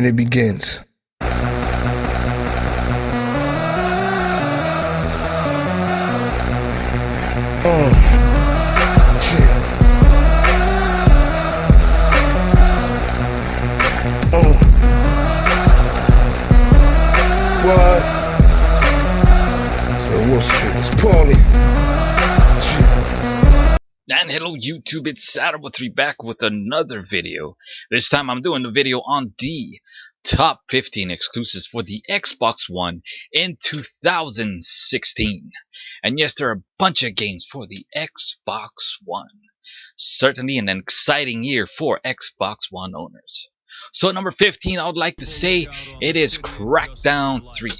and it begins. What? So what's this? Paulie. And hello YouTube, it's Scalebound III back with another video. This time I'm doing a video on the top 15 exclusives for the Xbox One in 2016. And yes, there are a bunch of games for the Xbox One. Certainly an exciting year for Xbox One owners. So number 15, I would like to say it is Crackdown 3.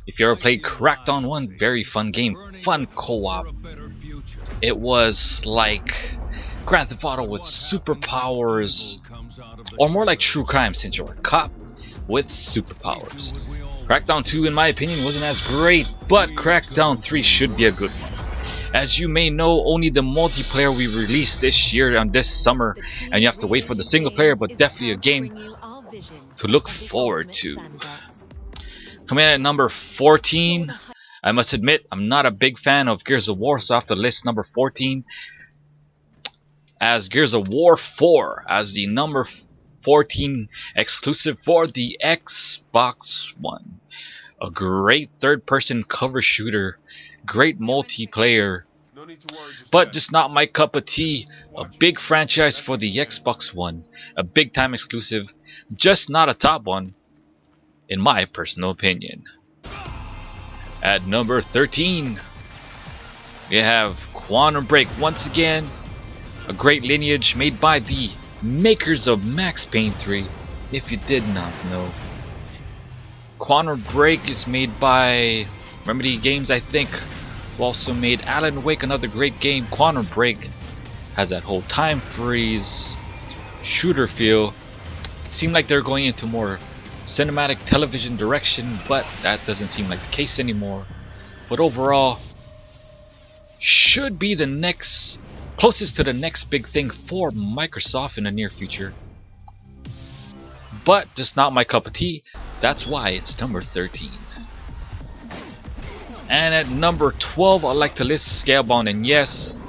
If you ever played Crackdown 1, very fun game, fun co-op. It was like Grand Theft Auto with superpowers, or more like True Crime since you're a cop with superpowers. Crackdown 2 in my opinion wasn't as great, but Crackdown 3 should be a good one. As you may know, only the multiplayer we released this year on this summer, and you have to wait for the single player, but definitely a game to look forward to. Coming in at number 14, I must admit I'm not a big fan of Gears of War, so I have to list number 14 as Gears of War 4 as the number 14 exclusive for the Xbox One. A great third-person cover shooter, great multiplayer, but just not my cup of tea. A big franchise for the Xbox One, a big time exclusive, just not a top one in my personal opinion. At number 13, we have Quantum Break once again, a great lineage made by the makers of Max Payne 3. If you did not know, Quantum Break is made by Remedy Games, I think, who also made Alan Wake, another great game. Quantum Break has that whole time freeze shooter feel. Seemed like they're going into more cinematic television direction, but that doesn't seem like the case anymore. But overall, should be the next closest to the next big thing for Microsoft in the near future, but just not my cup of tea. That's why it's number 13. And at number 12, I'd like to list Scalebound. And yes,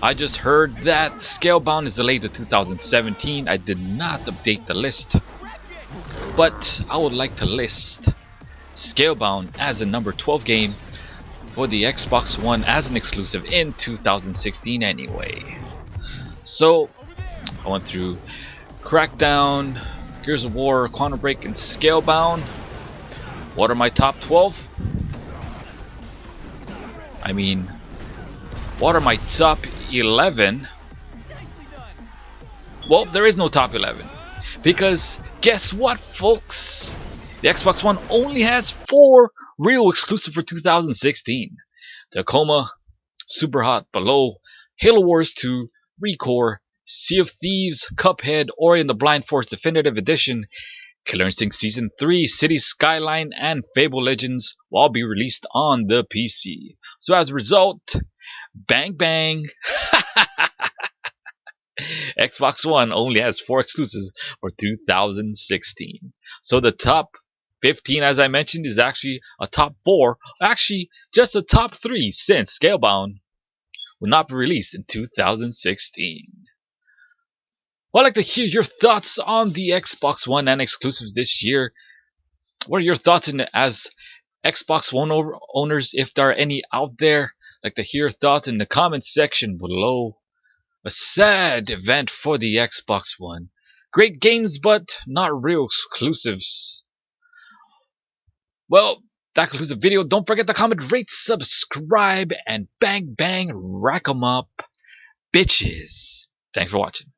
I just heard that Scalebound is delayed to 2017. I did not update the list, but I would like to list Scalebound as a number 12 game for the Xbox One as an exclusive in 2016 anyway. So I went through Crackdown, Gears of War, Quantum Break, and Scalebound. What are my top 12? I mean, what are my top 11? Well, there is no top 11, because guess what, folks? The Xbox One only has 4 real exclusive for 2016. Tacoma, Superhot, Below, Halo Wars 2, Recore, Sea of Thieves, Cuphead, Ori and the Blind Forest Definitive Edition, Killer Instinct Season 3, Cities Skyline, and Fable Legends will all be released on the PC. So as a result, bang bang, Xbox One only has 4 exclusives for 2016. So the top 15, as I mentioned, is actually a top 4, actually just a top 3, since Scalebound will not be released in 2016. Well, I'd like to hear your thoughts on the Xbox One and exclusives this year. What are your thoughts as Xbox One owners, if there are any out there? I'd like to hear your thoughts in the comments section below. A sad event for the Xbox One. Great games, but not real exclusives. Well, that concludes the video. Don't forget to comment, rate, subscribe, and bang bang, rack 'em up, bitches. Thanks for watching.